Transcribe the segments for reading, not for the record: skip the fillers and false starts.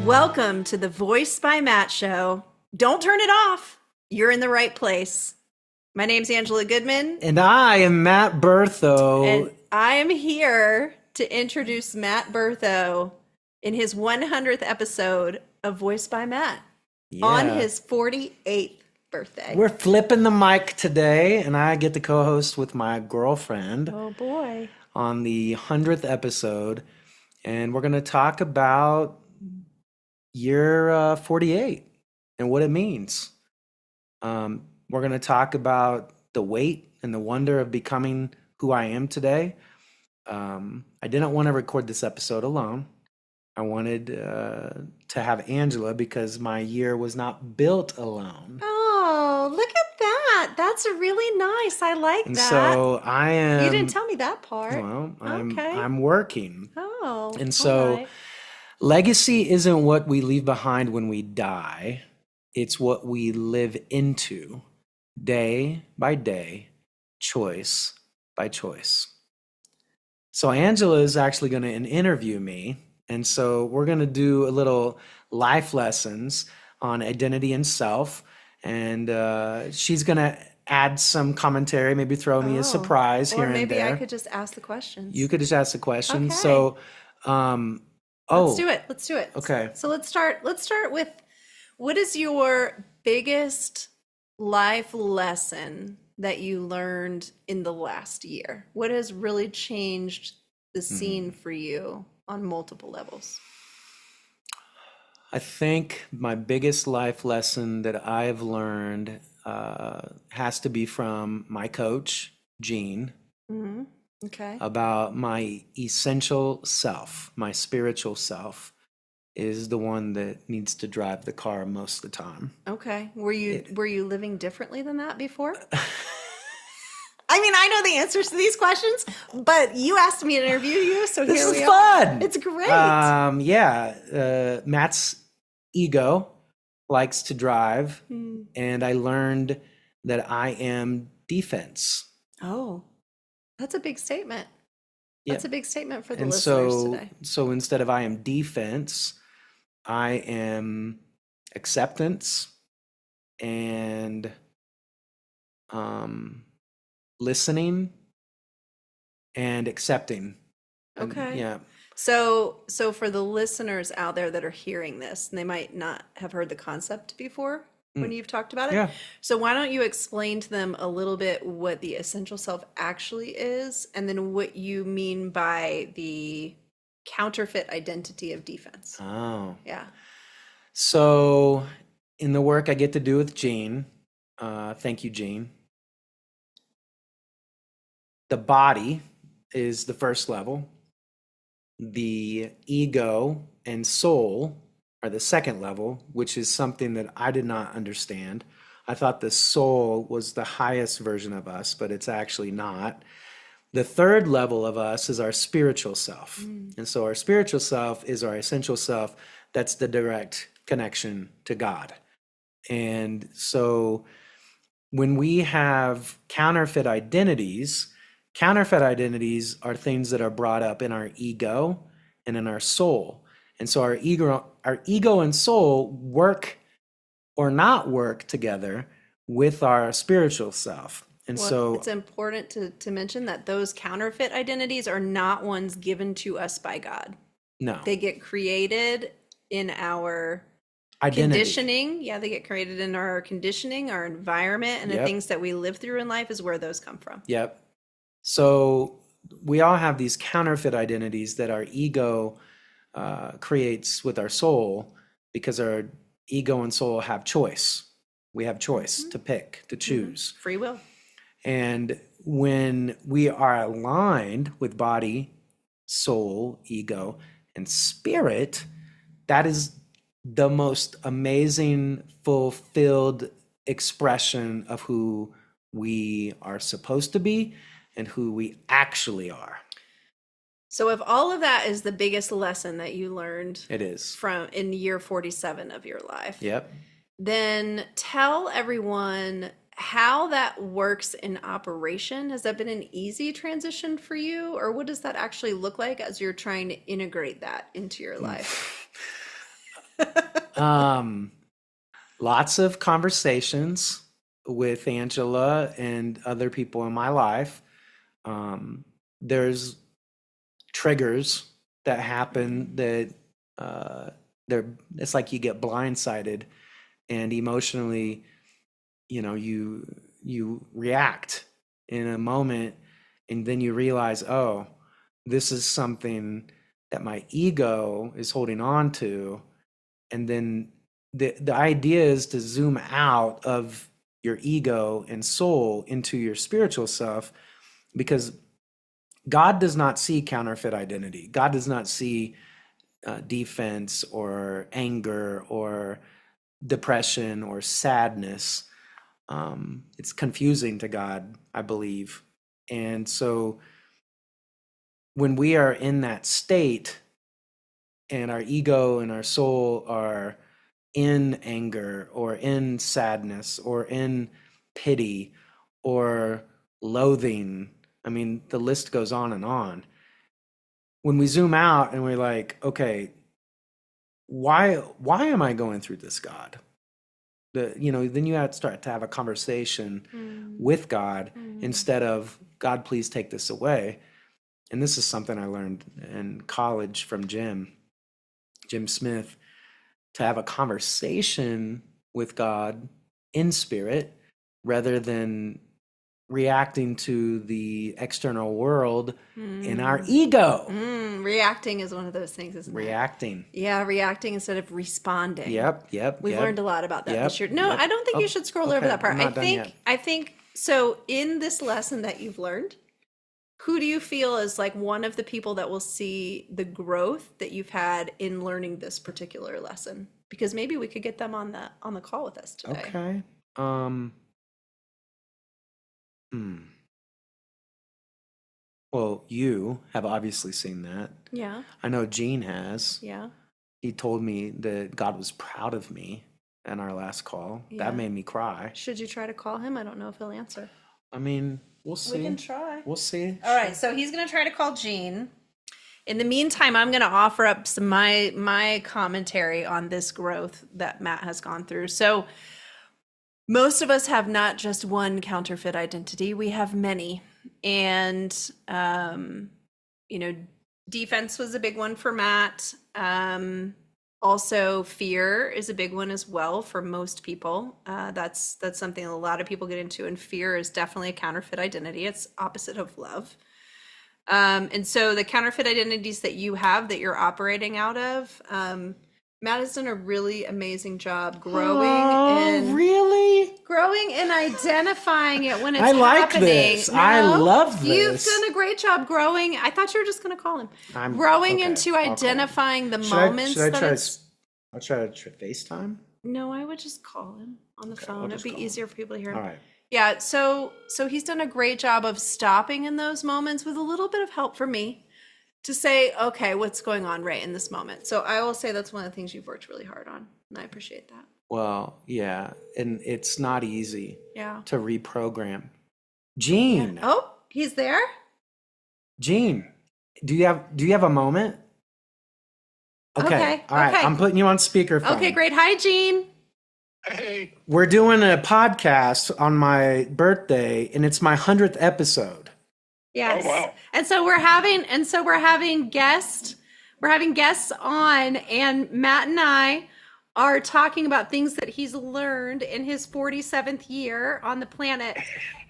Welcome to the Voice by Matt show. Don't turn it off. You're in the right place. My name's Angela Goodman. And I am Matt Berthot. And I am here to introduce Matt Berthot in his 100th episode of Voice by Matt on his 48th birthday. We're flipping the mic today, and I get to co-host with my girlfriend. Oh, boy. On the 100th episode. And we're going to talk about year 48 and what it means. We're going to talk about the weight and the wonder of becoming who I am today. I didn't want to record this episode alone. I wanted to have Angela because my year was not built alone. Oh, look at that. That's really nice. I like And that. so I am. You didn't tell me that part. Well, Okay. I'm working. Oh, And so all right. legacy isn't what we leave behind when we die. It's what we live into day by day, choice by choice. So Angela is actually going to interview me. And so we're going to do a little life lessons on identity and self. And she's going to add some commentary, maybe throw me a surprise here and there. Or maybe I could just ask the questions. You could just ask the questions. Okay. So, Let's do it. Let's do it. Okay. So let's start with, what is your biggest life lesson that you learned in the last year? What has really changed the scene for you on multiple levels? I think my biggest life lesson that I've learned has to be from my coach, Gene, Okay. about my essential self, my spiritual self, is the one that needs to drive the car most of the time. Okay. Were you living differently than that before? I mean, I know the answers to these questions, but you asked me to interview you, so This here is we fun. are. It's great. Matt's ego likes to drive, and I learned that I am defense. Oh, that's a big statement. That's a big statement for the And listeners today. so instead of I am defense, I am acceptance and listening and accepting. And, Okay. yeah. So for the listeners out there that are hearing this, and they might not have heard the concept before when you've talked about it. Yeah. So why don't you explain to them a little bit what the essential self actually is, and then what you mean by the counterfeit identity of defense? Oh. Yeah. So in the work I get to do with Gene, thank you, Gene. The body is the first level. The ego and soul are the second level, which is something that I did not understand. I thought the soul was the highest version of us, but it's actually not. The third level of us is our spiritual self. And so our spiritual self is our essential self. That's the direct connection to God. And so when we have counterfeit identities are things that are brought up in our ego and in our soul. And so our ego and soul work or not work together with our spiritual self. And so it's important to mention that those counterfeit identities are not ones given to us by God. no, They get created in our identity. conditioning. Yeah, they get created in our conditioning, our environment, and the Yep. things that we live through in life is where those come from. Yep. So we all have these counterfeit identities that our ego creates with our soul, because our ego and soul have choice. We have choice to pick, to choose. Free will. And when we are aligned with body, soul, ego, and spirit, that is the most amazing, fulfilled expression of who we are supposed to be and who we actually are. So if all of that is the biggest lesson that you learned It is. from in year 47 of your life, Yep. then tell everyone how that works in operation. Has that been an easy transition for you, or what does that actually look like as you're trying to integrate that into your life? Um, Lots of conversations with Angela and other people in my life. There's triggers that happen that uh, they're it's like you get blindsided and emotionally, you react in a moment, and then you realize, oh, this is something that my ego is holding on to. And then the idea is to zoom out of your ego and soul into your spiritual self, because God does not see counterfeit identity. God does not see defense or anger or depression or sadness. It's confusing to God, I believe. And so when we are in that state and our ego and our soul are in anger or in sadness or in pity or loathing, I mean, the list goes on and on. When we zoom out and we're like, okay, why am I going through this, God? Then you have to start to have a conversation with God instead of, God, please take this away. And this is something I learned in college from Jim Smith, to have a conversation with God in spirit rather than reacting to the external world in our ego. Reacting is one of those things, isn't it? Reacting. Yeah, reacting instead of responding. Yep. We've learned a lot about that this year. No, Yep. I don't think you should scroll over Okay, that part. I'm not done yet. I think so. In this lesson that you've learned, who do you feel is like one of the people that will see the growth that you've had in learning this particular lesson? Because maybe we could get them on the call with us today. Okay. Well, you have obviously seen that. Yeah. I know Gene has. Yeah. He told me that God was proud of me in our last call. Yeah. That made me cry. Should you try to call him? I don't know if he'll answer. I mean, we'll see. We can try. We'll see. All right, so he's going to try to call Gene. In the meantime, I'm going to offer up some my commentary on this growth that Matt has gone through. So most of us have not just one counterfeit identity, we have many. And defense was a big one for Matt. Also, fear is a big one as well for most people. That's something a lot of people get into, and fear is definitely a counterfeit identity. It's opposite of love. And so the counterfeit identities that you have that you're operating out of, Matt has done a really amazing job growing and identifying it when it's I like happening. this. I love this. You've done a great job growing. I thought you were just going to call him. Into identifying the moments I'll try to FaceTime. No, I would just call him on the phone. It'd be easier for people to hear him. All right. Yeah, so he's done a great job of stopping in those moments with a little bit of help from me to say, okay, what's going on right in this moment? So I will say that's one of the things you've worked really hard on, and I appreciate that. Well, yeah, and it's not easy Yeah. to reprogram. Gene. Yeah. Oh, he's there? Gene, do you have a moment? Okay. All right. Okay. I'm putting you on speakerphone. Okay, great. Hi, Gene. Hey, We're doing a podcast on my birthday, and it's my 100th episode. Yes. Oh, wow. And so we're having guests on, and Matt and I are talking about things that he's learned in his 47th year on the planet.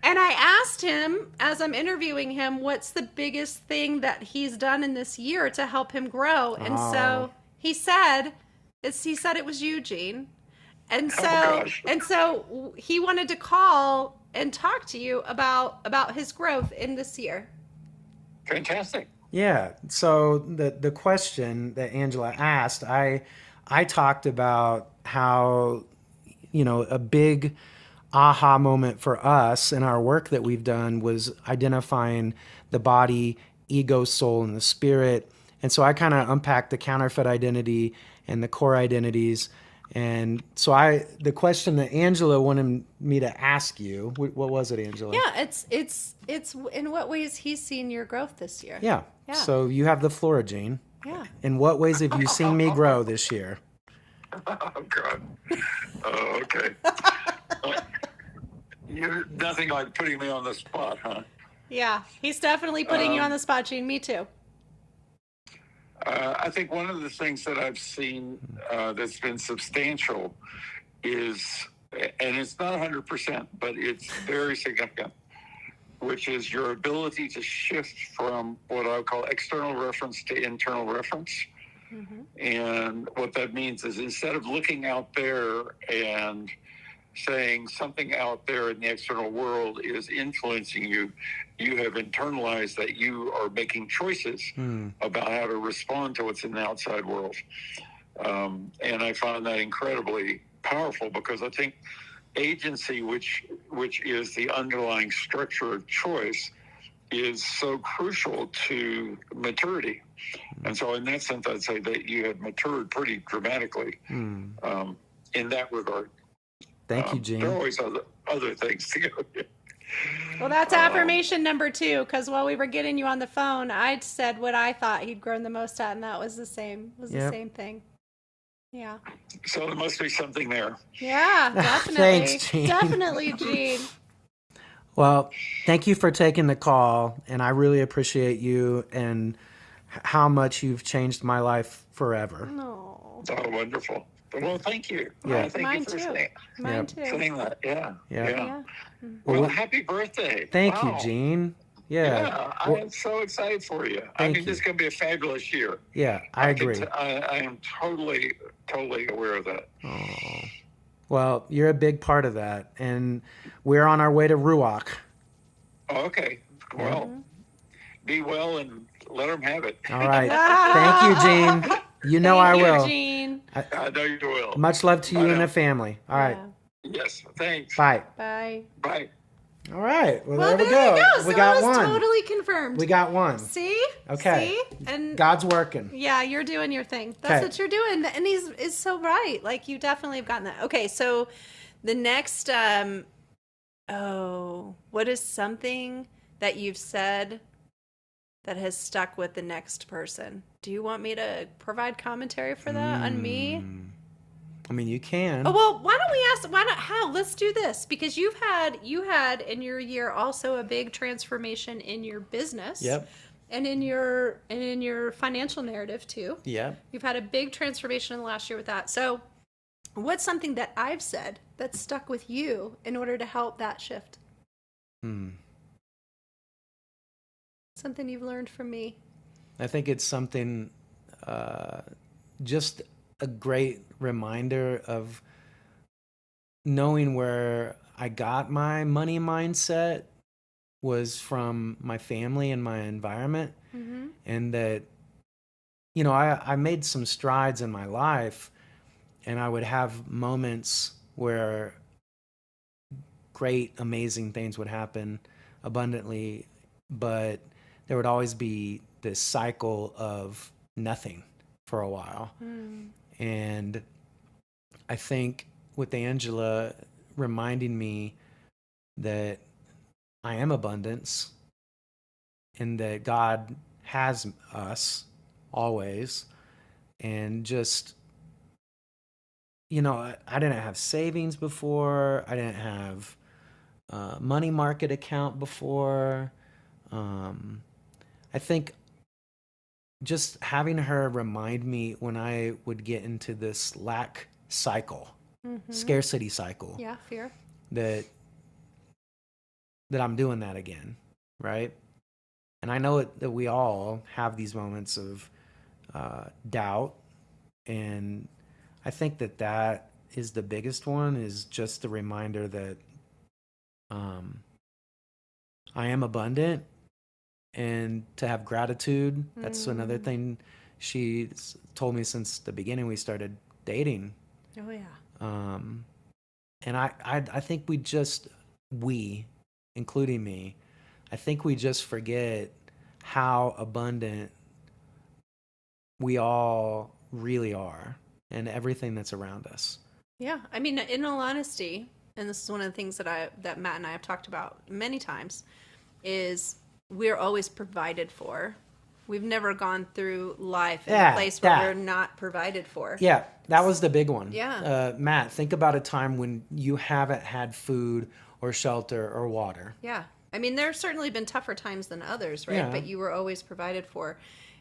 And I asked him, as I'm interviewing him, what's the biggest thing that he's done in this year to help him grow? And so he said it was Eugene. And so he wanted to call and talk to you about his growth in this year. fantastic. Yeah. So the question that Angela asked, I talked about how, a big aha moment for us in our work that we've done was identifying the body, ego, soul, and the spirit. And so I kind of unpacked the counterfeit identity and the core identities. And so the question that Angela wanted me to ask you, what was it, Angela? Yeah, it's in what ways he's seen your growth this year. Yeah. So you have the floor, Gene. Yeah. In what ways have you seen me grow this year? Oh, God. Oh, okay. You're nothing like putting me on the spot, huh? Yeah, he's definitely putting you on the spot, Gene. Me too. I think one of the things that I've seen that's been substantial is, and it's not 100%, but it's very significant, which is your ability to shift from what I would call external reference to internal reference. Mm-hmm. And what that means is instead of looking out there and saying something out there in the external world is influencing you, you have internalized that you are making choices about how to respond to what's in the outside world. And I find that incredibly powerful because I think agency, which is the underlying structure of choice, is so crucial to maturity. And so in that sense, I'd say that you have matured pretty dramatically in that regard. Thank you, Gene. There are always other things to go. Well, that's affirmation number 2, because while we were getting you on the phone, I said what I thought he'd grown the most at, and that was the same thing. Yeah. So there must be something there. Yeah, definitely. Thanks, Gene. Definitely, Gene. Well, thank you for taking the call, and I really appreciate you and how much you've changed my life forever. No. Oh, wonderful. Well, thank you. Yeah. Thank Mine you for too. saying, Mine too. saying that. Yeah. Yeah. Yeah. Well, happy birthday. Thank you, Wow. Gene. Yeah. Yeah, I am so excited for you. I Thank mean, this is you. going to be a fabulous year. Yeah, I can agree. I am totally aware of that. Oh. Well, you're a big part of that, and we're on our way to Ruach. Oh, okay. Well, be well and let them have it. All right. Thank you, Gene. You know I will. Gene. I know you will. Much love to you Bye and now. the family. All right. Yes, thanks. Bye. Bye. Bye. All right. Well, Well, there we there go. you go. We So got it was one. totally confirmed. We got one. See? Okay. See? And God's working. yeah, you're doing your thing. That's Okay. what you're doing. And he's is so right. Like, you definitely have gotten that. Okay, so the next what is something that you've said that has stuck with the next person? Do you want me to provide commentary for that on me? I mean, you can. Oh, well, why don't we ask, how? Let's do this, because you had in your year also a big transformation in your business. Yep. And in your financial narrative too. Yep. You've had a big transformation in the last year with that. So what's something that I've said that stuck with you in order to help that shift? Something you've learned from me. I think it's something, just a great reminder of knowing where I got my money mindset was from my family and my environment. And that, you know, I made some strides in my life, and I would have moments where great, amazing things would happen abundantly, but there would always be this cycle of nothing for a while. And I think with Angela reminding me that I am abundance and that God has us always, and just, you know, I didn't have savings before. I didn't have a money market account before. I think just having her remind me when I would get into this lack cycle, scarcity cycle, Yeah, fear. that I'm doing that again, right? And I know that we all have these moments of doubt, and I think that is the biggest one, is just the reminder that I am abundant, and to have gratitude. That's another thing she's told me since the beginning we started dating. Oh, yeah. And I think we, including me, I think we just forget how abundant we all really are, and everything that's around us. Yeah, I mean, in all honesty, and this is one of the things that Matt and I have talked about many times, is we're always provided for We've never gone through life in Yeah, a place where that. we're not provided for. Yeah, that was the big one. Yeah. Matt, think about a time when you haven't had food or shelter or water. Yeah. I mean, there's certainly been tougher times than others, right? Yeah. But you were always provided for.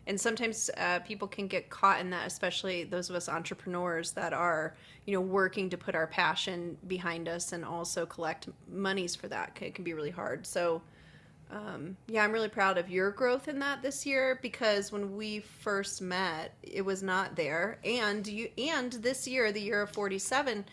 And sometimes people can get caught in that, especially those of us entrepreneurs that are, working to put our passion behind us and also collect monies for that. It can be really hard. So, yeah, I'm really proud of your growth in that this year, because when we first met, it was not there. And this year, the year of 47,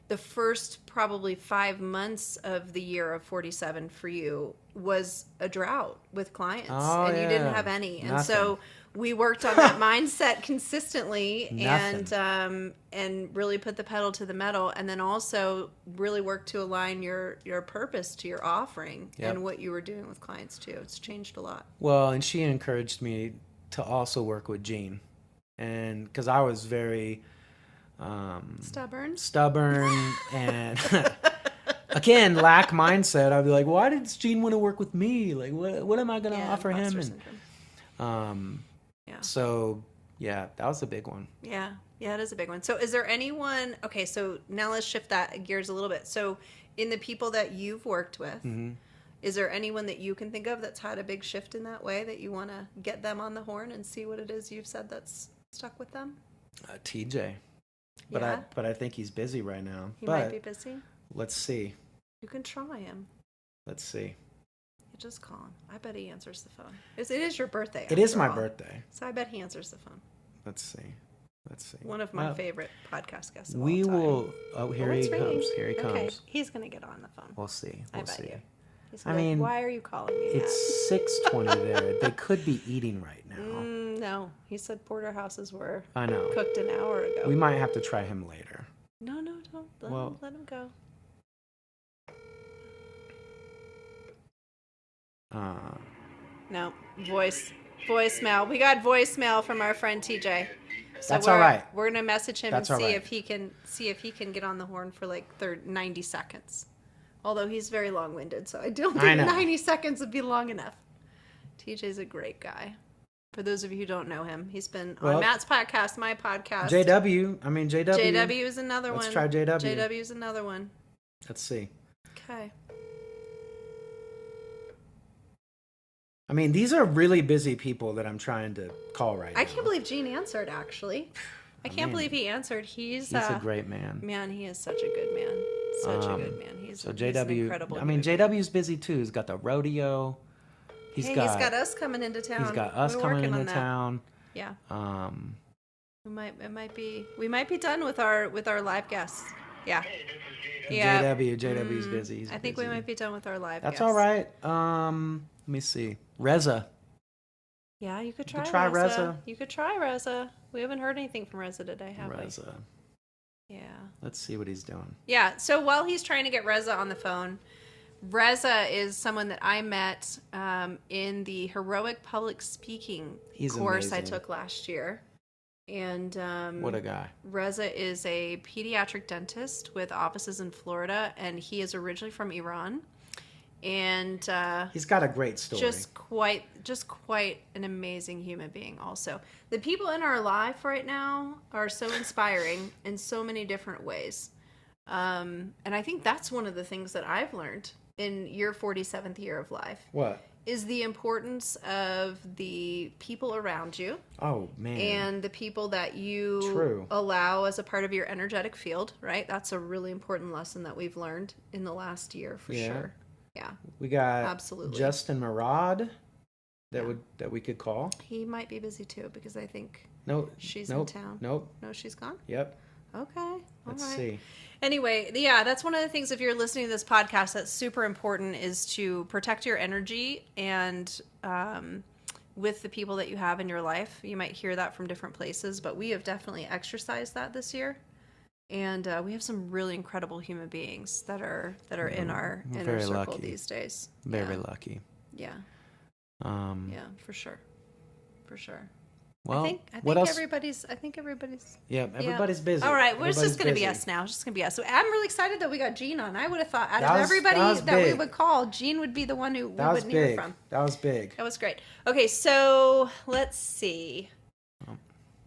the first probably 5 months of the year of 47 for you was a drought with clients, Oh, and you didn't yeah. have any. And Nothing. so we worked on that mindset consistently, Nothing. and really put the pedal to the metal, and then also really worked to align your purpose to your offering Yep. and what you were doing with clients too. It's changed a lot. Well, and she encouraged me to also work with Jean. And because I was very Stubborn. and again, lack mindset. I'd be like, why did Gene want to work with me? Like, what am I going to offer him? imposter And syndrome. Yeah. so, yeah, that was a big one. Yeah, it is a big one. So is there anyone, okay, so now let's shift that gears a little bit. So in the people that you've worked with, is there anyone that you can think of that's had a big shift in that way that you want to get them on the horn and see what it is you've said that's stuck with them? TJ. But Yeah? I think he's busy right now. He but might be busy. let's see. You can try him. Let's see. You just call him. I bet he answers the phone. It is your birthday. It is after my all. birthday. So I bet he answers the phone. Let's see. One of my Well, favorite podcast guests of We all time. will. Oh, here he it's ringing. comes. Here he comes. Okay, he's going to get on the phone. We'll see. I We'll bet see. you. He's I gonna be like, mean, why are you calling me? It's 6:20 there. They could be eating right now. No, he said porterhouses were I know. cooked an hour ago. We might have to try him later. No, don't. Let him go. No, voicemail. We got voicemail from our friend TJ. So That's all right. We're gonna message him That's and all right. see if he can get on the horn for like 90 seconds. Although he's very long-winded, so I don't think know. 90 seconds would be long enough. TJ's a great guy. For those of you who don't know him, he's been on Matt's podcast, my podcast. JW JW is another one. Let's try JW. JW is another one. Let's see. Okay. I mean, these are really busy people that I'm trying to call right now. I can't believe Gene answered, actually. I can't believe he answered. He's a great man. Man, he is such a good man. Such a good man. He's So he's JW, an incredible I mean, human being. JW's busy too. He's got the rodeo. He's got us coming into town. He's got us We're coming working on into that. town. Yeah. We Um, might be done with our live guests. Yeah. Yeah. JW's busy. He's I think busy. we might be done with our live That's guests. all right. Let me see. Reza. Yeah, you could try, try Reza. Reza. You could try Reza. We haven't heard anything from Reza today, have Reza. we? Yeah. Let's see what he's doing. Yeah. So while he's trying to get Reza on the phone, Reza is someone that I met in the heroic public speaking course I amazing. took last year. And What a guy. Reza is a pediatric dentist with offices in Florida, and he is originally from Iran. And He's got a great story. just quite an amazing human being. Also, the people in our life right now are so inspiring in so many different ways, and I think that's one of the things that I've learned in your 47th year of life What? is the importance of the people around you Oh, man. and the people that you True. allow as a part of your energetic field, right? That's a really important lesson that we've learned in the last year for Yeah. sure. Yeah. We got Absolutely. Justin Murad that we could call. He might be busy too because I think No, she's nope, in town. Nope. No, she's gone? Yep. Okay. All Let's right. see. Anyway, yeah, that's one of the things if you're listening to this podcast that's super important is to protect your energy and with the people that you have in your life. You might hear that from different places, but we have definitely exercised that this year. And we have some really incredible human beings that are in our We're inner very circle lucky. these days. Very lucky. Yeah. Um, Yeah, for sure. For sure. Well, I think what else? everybody's. Yeah, everybody's busy. All right, well, it's Everybody's just going to be busy. us now. It's just going to be us. So I'm really excited that we got Gene on. I would have thought out That of was- everybody that was that we big. would call, Gene would be the one who we That was wouldn't hear big. from. That was big. That was great. Okay, so let's see. Oh.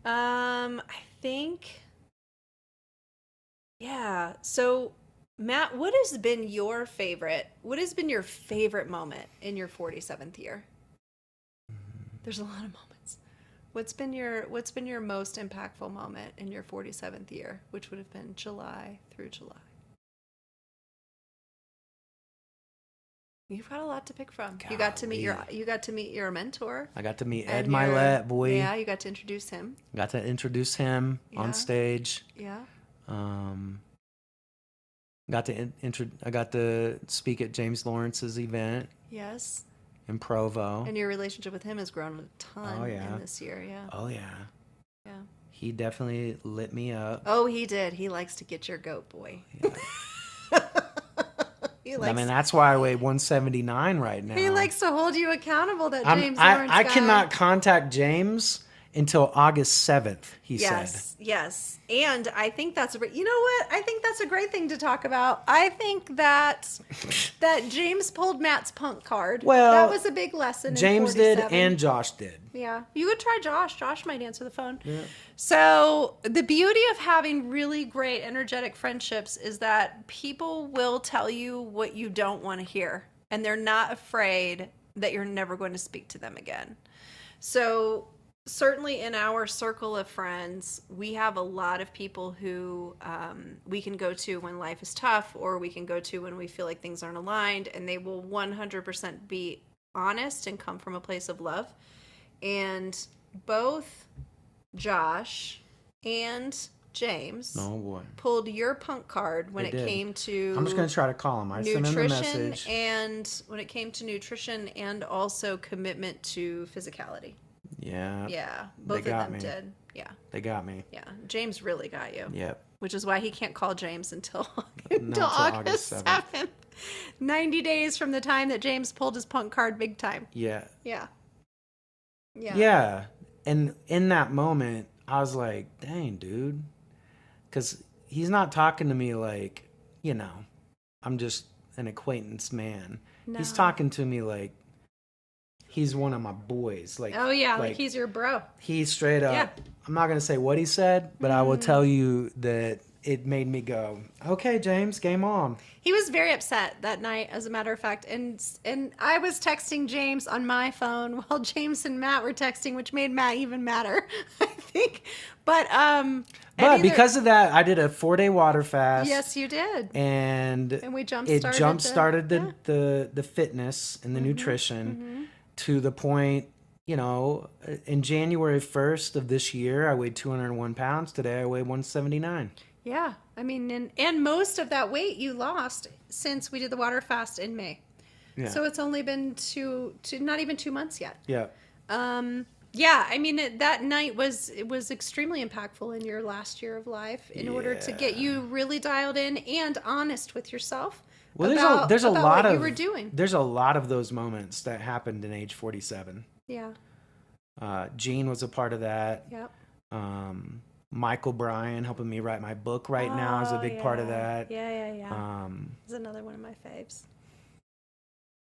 I think. Yeah. So, Matt, what has been your favorite? What has been your favorite moment in your 47th year? There's a lot of moments. What's been your most impactful moment in your 47th year, which would have been July through July? You've got a lot to pick from. You got to meet your mentor. I got to meet and Ed Milet, boy. Yeah, you got to introduce him. Got to introduce him Yeah. on stage. Yeah. I got to speak at James Lawrence's event Yes. in Provo. And your relationship with him has grown a ton Oh, yeah. in this year. Yeah. Oh yeah, Yeah. he definitely lit me up. Oh, he did. He likes to get your goat, boy. Yeah. He likes. I mean, that's why I weigh 179 right now. He likes to hold you accountable. That I'm- James I, Lawrence I guy. cannot contact James until August 7th. He said. Yes. And I think that's you know what? I think that's a great thing to talk about. I think that James pulled Matt's punk card. Well, that was a big lesson. James in did 47. and Josh did. Yeah. You could try Josh. Josh might answer the phone. Yeah. So, the beauty of having really great, energetic friendships is that people will tell you what you don't want to hear, and they're not afraid that you're never going to speak to them again. So, certainly in our circle of friends, we have a lot of people who we can go to when life is tough, or we can go to when we feel like things aren't aligned, and they will 100% be honest and come from a place of love. And both Josh and James Oh boy. pulled your punk card when They it did. came to I'm just gonna try to call him. I sent him a nutrition, message. and when it came to nutrition and also commitment to physicality. Yeah. Yeah, both of got them me. did. Yeah, They got me. yeah. James really got you. Yep. Which is why he can't call James until until August August 7th. 90 days from the time that James pulled his punk card big time. Yeah. Yeah. Yeah. Yeah. And in that moment, I was like, dang, dude. Because he's not talking to me like, I'm just an acquaintance man. He's No. talking to me like he's one of my boys. Like, Oh, yeah. Like he's your bro. he straight up, Yeah. I'm not going to say what he said, but I will tell you that it made me go, okay, James, game on. He was very upset that night, as a matter of fact. And I was texting James on my phone while James and Matt were texting, which made Matt even madder, I think. But Because of that, I did a 4-day water fast. yes, you did. And we it jump-started jump-started the- the fitness and the nutrition to the point, in January 1st of this year, I weighed 201 pounds. Today I weigh 179. Yeah. I mean, and most of that weight you lost since we did the water fast in May. Yeah. So it's only been not even 2 months yet. Yeah. Yeah, I mean, that night was extremely impactful in your last year of life in order to get you really dialed in and honest with yourself. Well, about there's a lot what of you were doing. There's a lot of those moments that happened in age 47. Yeah. Gene was a part of that. Yep. Michael Bryan helping me write my book right now is a big part of that. Yeah. It's another one of my faves.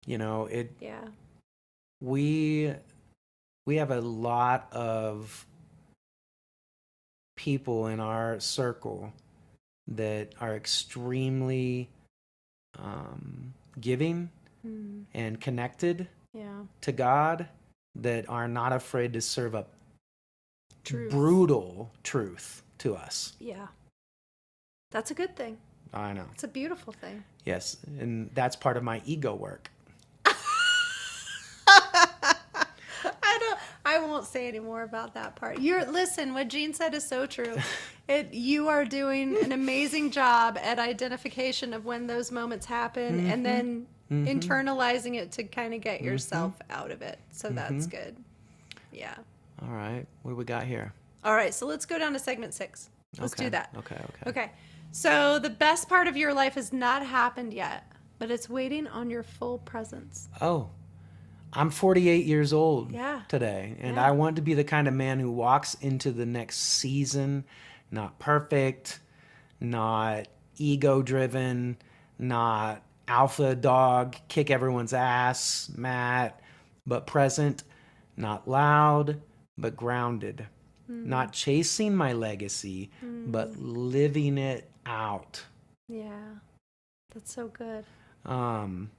Yeah. We have a lot of people in our circle that are extremely giving and connected Yeah. to God, that are not afraid to serve up Truth. brutal truth to us. Yeah. That's a good thing. I know. It's a beautiful thing. Yes, and that's part of my ego work. I won't say any more about that part. Listen, what Jean said is so true. You are doing an amazing job at identification of when those moments happen and then internalizing it to kind of get yourself out of it. So that's good. Yeah. All right, what do we got here? All right, so let's go down to segment 6. Let's do that. Okay. So the best part of your life has not happened yet, but it's waiting on your full presence. Oh, I'm 48 years old Yeah. today, and Yeah. I want to be the kind of man who walks into the next season not perfect, not ego driven, not alpha dog, kick everyone's ass, Matt, but present, not loud, but grounded, not chasing my legacy, but living it out. Yeah. That's so good. I'm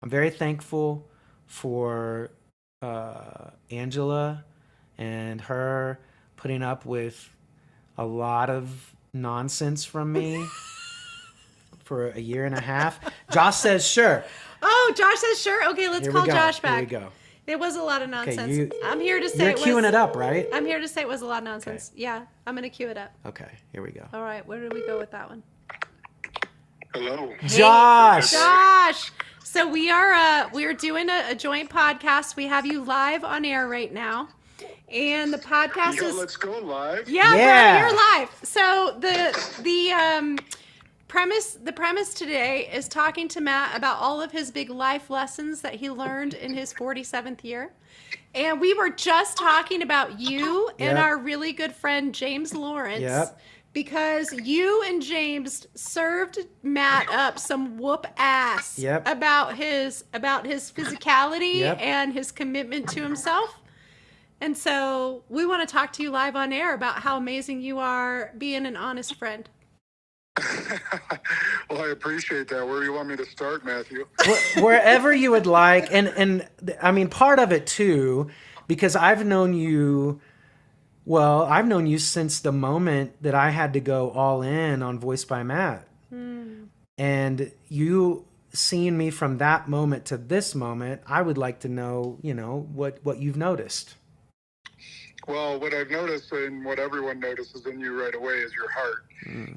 very thankful for Angela and her putting up with a lot of nonsense from me for a year and a half. Josh says sure. Oh, Josh says sure. Okay, let's Here call we go. Josh back. Here we go. It was a lot of nonsense. you- I'm here to say You're it was. queuing it up, right? I'm here to say it was a lot of nonsense. Yeah, I'm gonna cue it up. Okay, here we go. All right, where do we go with that one? Hello. Josh! Josh. So we are doing a joint podcast. We have you live on air right now, and the podcast Yo, is let's go live. yeah, Yeah. you're live. So the premise today is talking to Matt about all of his big life lessons that he learned in his 47th year. And we were just talking about you and Yep. our really good friend James Lawrence. Yep. Because you and James served Matt up some whoop ass Yep. about his physicality Yep. and his commitment to himself. And so we want to talk to you live on air about how amazing you are being an honest friend. Well, I appreciate that. Where do you want me to start, Matthew? Wherever you would like, and I mean part of it too, because I've known you since the moment that I had to go all in on Voiced by Matt. And you seeing me from that moment to this moment, I would like to know, what you've noticed. Well, what I've noticed and what everyone notices in you right away is your heart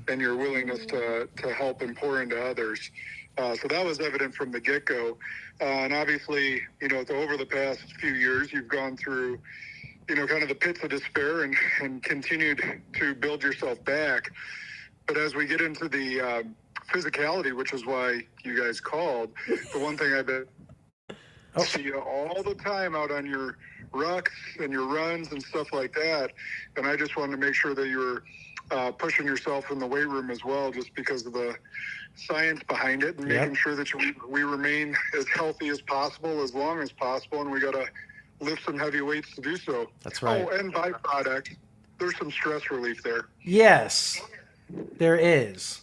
and your willingness to help and pour into others. So that was evident from the get-go. And obviously, over the past few years, you've gone through, kind of the pits of despair and continued to build yourself back. But as we get into the physicality, which is why you guys called, the one thing I've been see you all the time out on your rucks and your runs and stuff like that. And I just wanted to make sure that you were pushing yourself in the weight room as well, just because of the science behind it and making sure that we remain as healthy as possible, as long as possible. And we got to lift some heavy weights to do so. That's right. Oh, and byproduct, there's some stress relief there. Yes, there is.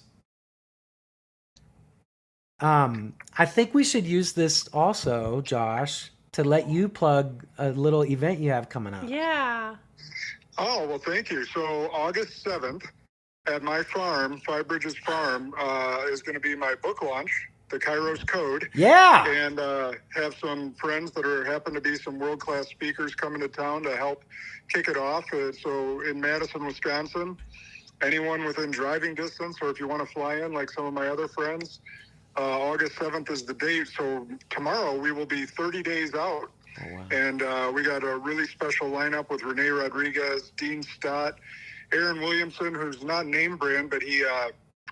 I think we should use this also, Josh, to let you plug a little event you have coming up. Yeah. Oh, well, thank you. So August 7th at my farm, Five Bridges Farm, is going to be my book launch, The Kairos Code. Yeah. And have some friends that happen to be some world-class speakers coming to town to help kick it off. So in Madison, Wisconsin, anyone within driving distance, or if you want to fly in like some of my other friends, August 7th is the date. So tomorrow we will be 30 days out. Oh, wow. And we got a really special lineup with Renee Rodriguez, Dean Stott, Aaron Williamson, who's not name brand, but he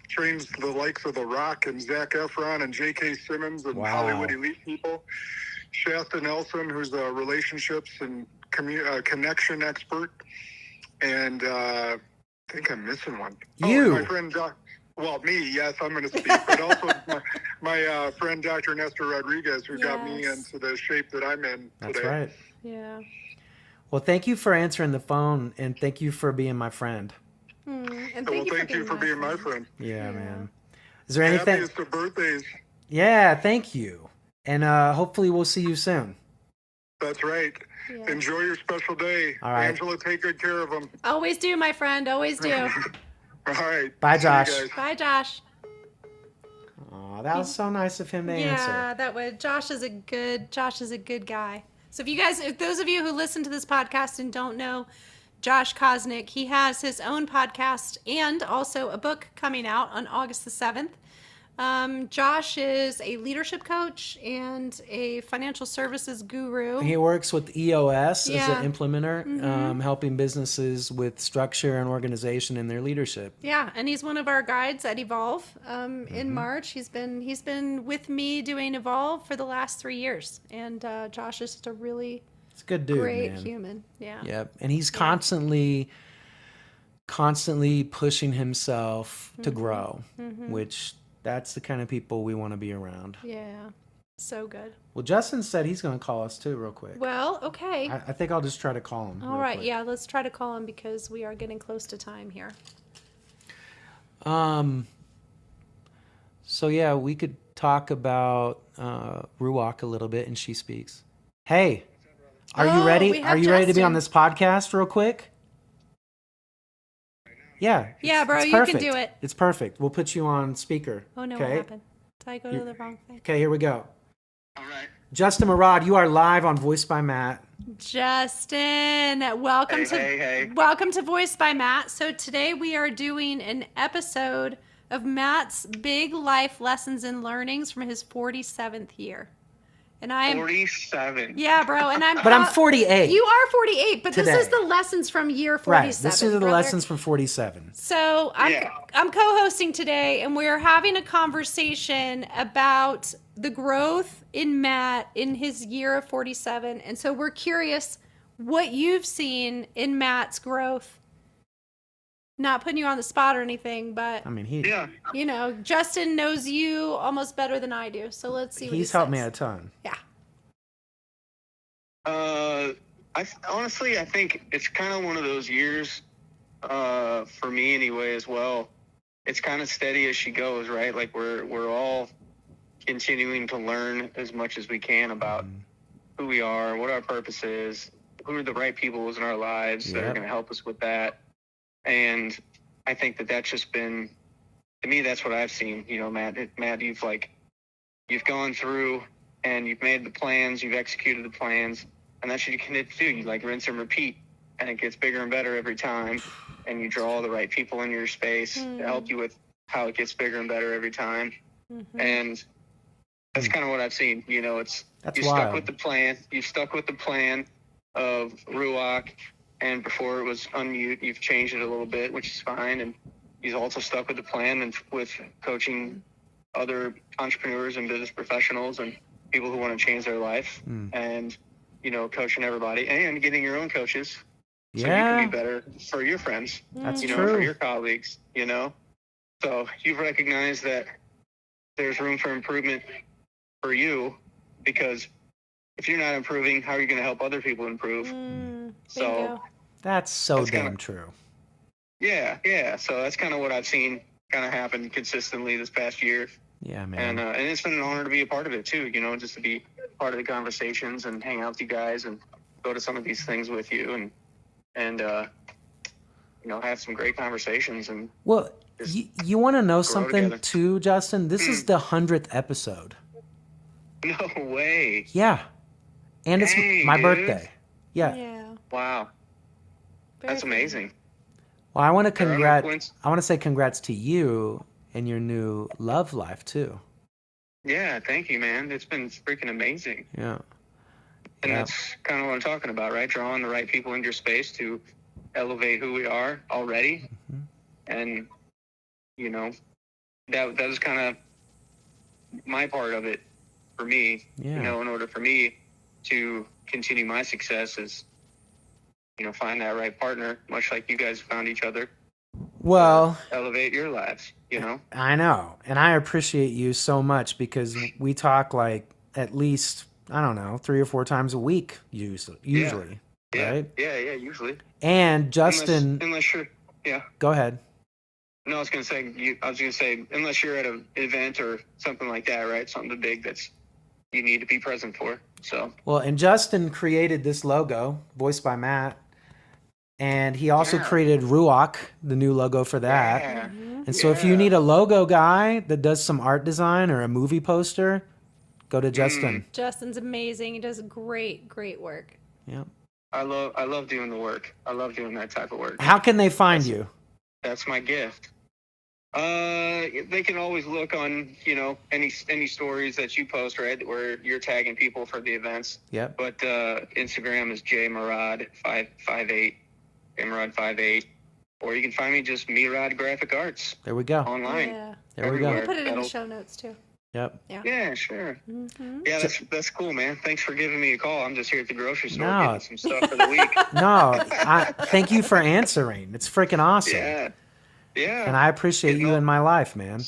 trains the likes of The Rock and Zac Efron and J.K. Simmons and Hollywood elite people. Shasta Nelson, who's a relationships and connection expert. And I think I'm missing one. You. Oh, my friend well, me, yes, I'm going to speak, but also my friend Dr. Nestor Rodriguez, who got me into the shape that I'm in today. That's right. Yeah. Well, thank you for answering the phone, and thank you for being my friend. And Well, thank you for being my friend. Yeah, man. Is there anything? Happiest of birthdays. Yeah, thank you. And hopefully we'll see you soon. That's right. Yeah. Enjoy your special day. All right. Angela, take good care of them. Always do, my friend. Always do. All right. Bye, See you Josh. guys. Bye, Josh. Oh, that was so nice of him to Yeah, answer. that would. Josh is a good guy. So if those of you who listen to this podcast and don't know Josh Kosnick, he has his own podcast and also a book coming out on August the 7th. Josh is a leadership coach and a financial services guru. He works with EOS as Yeah. an implementer, helping businesses with structure and organization in their leadership. Yeah, and he's one of our guides at Evolve in March. He's been with me doing Evolve for the last 3 years, and Josh is just a really It's a good dude, great man. human. Yeah. Yep. And he's constantly pushing himself to grow, which that's the kind of people we want to be around. Yeah. So good. Well, Justin said he's going to call us too real quick. Well, okay. I think I'll just try to call him. All real right. quick. Yeah, let's try to call him because we are getting close to time here. So yeah, we could talk about Ruach a little bit, and she speaks. Hey, are you ready? we have Are you ready to be on Justin. this podcast real quick? Yeah. Yeah, bro, it's you can perfect. do it. It's perfect. We'll put you on speaker. Oh, no, okay? what happened? Did I go to the wrong thing? Okay, here we go. All right. Justin Murad, you are live on Voice by Matt. Justin, welcome Hey. welcome to Voice by Matt. So today we are doing an episode of Matt's big life lessons and learnings from his 47th year. And I am 47. Yeah, bro, and I'm But I'm 48. You are 48, but Today. this is the lessons from year 47. Right. This is the brother. lessons from 47. So I'm co-hosting today, and we're having a conversation about the growth in Matt in his year of 47. And so we're curious what you've seen in Matt's growth. Not putting you on the spot or anything, but I mean, you know, Justin knows you almost better than I do. So let's see what he's he helped says. me a ton. Yeah. I think it's kind of one of those years, for me anyway, as well. It's kind of steady as she goes, right? Like we're all continuing to learn as much as we can about who we are, what our purpose is, who are the right people in our lives that are Yep. going to help us with that. And I think that that's just been, to me, that's what I've seen. You know, Matt, you've gone through and you've made the plans, you've executed the plans, and that's what you can do. You like rinse and repeat, and it gets bigger and better every time. And you draw the right people in your space to help you with how it gets bigger and better every time. And that's kind of what I've seen. You know, That's you wild. stuck with the plan. You stuck with the plan of Ruach, and before it was unmute, you've changed it a little bit, which is fine. And he's also stuck with the plan and with coaching other entrepreneurs and business professionals and people who want to change their life, and you know, coaching everybody and getting your own coaches so you Yeah. can be better for your friends, That's you know, true. for your colleagues, you know. So you've recognized that there's room for improvement for you, because if you're not improving, how are you going to help other people improve? So Bingo. That's so That's damn kinda- true. yeah. So that's kind of what I've seen kind of happen consistently this past year. Yeah, man. And it's been an honor to be a part of it too, you know, just to be part of the conversations and hang out with you guys and go to some of these things with you and you know, have some great conversations. And Well, just you want to know something together. too, Justin? This is the 100th episode. no way. Yeah. And it's Dang, my dude. birthday. Yeah. Yeah. Wow. Very That's cool. amazing. Well, I want to There are no congrats. I want to say congrats to you and your new love life too. Yeah. Thank you, man. It's been freaking amazing. Yeah. And Yeah. that's kind of what I'm talking about, right? Drawing the right people into your space to elevate who we are already. And, you know, that was kind of my part of it for me. Yeah. You know, in order for me to continue my success is, you know, find that right partner, much like you guys found each other. Well, Elevate your lives, you know? I know. And I appreciate you so much because we talk like at least, I don't know, 3 or 4 times a week usually. Yeah. Right? Yeah, usually. And Justin, Unless you're, yeah. go ahead. No, I was going to say, unless you're at an event or something like that, right? Something big that's you need to be present for. So, Well, and Justin created this logo, voiced by Matt. And he also Yeah. created Ruach, the new logo for that. yeah. And so if you Yeah. need a logo guy that does some art design or a movie poster, go to Justin. Justin's amazing. He does great work. Yeah. I love doing the work. I love doing that type of work. How can they find you? That's my gift. They can always look on, any stories that you post, right, where you're tagging people for the events. Yep. But Instagram is jmurad558, jmurad58, or you can find me just Murad Graphic Arts There we go. online. Yeah. There we go. We'll put it in the That'll- show notes too. Yep. Yeah, sure. Mm-hmm. Yeah, that's cool, man. Thanks for giving me a call. I'm just here at the grocery store No. getting some stuff for the week. No, thank you for answering. It's freaking awesome. Yeah. Yeah. And I appreciate you in my life, man.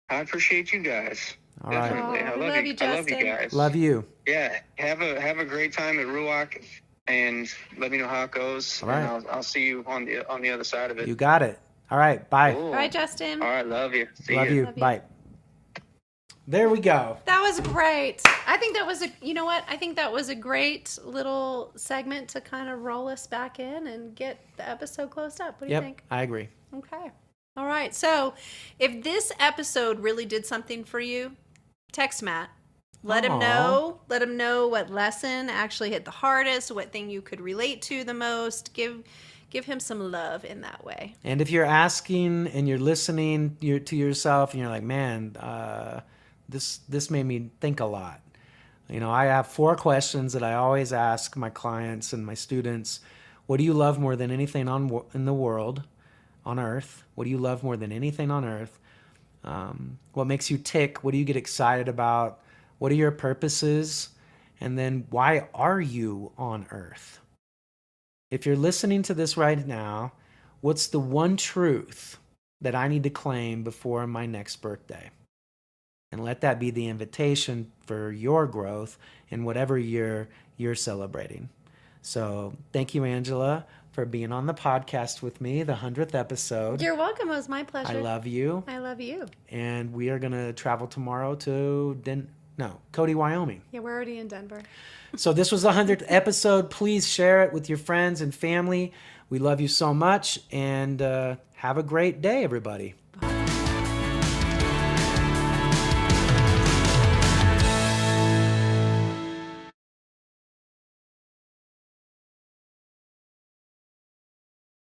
I appreciate you guys. All right. Definitely. Aw, I we love love you. you, I love you Justin. guys. Love you. Yeah. Have a great time at Ruach, and let me know how it goes. All right. And I'll see you on the other side of it. You got it. All right. Bye. Cool. All right, Justin. All right. Love you. See Love ya. you. Love you. Bye. There we go. That was great. I think that was I think that was a great little segment to kind of roll us back in and get the episode closed up. What do you Yep. think? I agree. Okay. All right. So if this episode really did something for you, text Matt. Let him Aw. know. Let him know what lesson actually hit the hardest, what thing you could relate to the most. Give him some love in that way. And if you're asking and you're listening to yourself and you're like, man, this made me think a lot. I have 4 questions that I always ask my clients and my students. What do you love more than anything in the world, on earth? What do you love more than anything on earth? What makes you tick? What do you get excited about? What are your purposes? And then why are you on earth? If you're listening to this right now, what's the one truth that I need to claim before my next birthday? And let that be the invitation for your growth in whatever year you're celebrating. So thank you, Angela, for being on the podcast with me, the 100th episode. You're welcome. It was my pleasure. I love you. I love you. And we are going to travel tomorrow to Cody, Wyoming. Yeah, we're already in Denver. So this was the 100th episode. Please share it with your friends and family. We love you so much. And have a great day, everybody.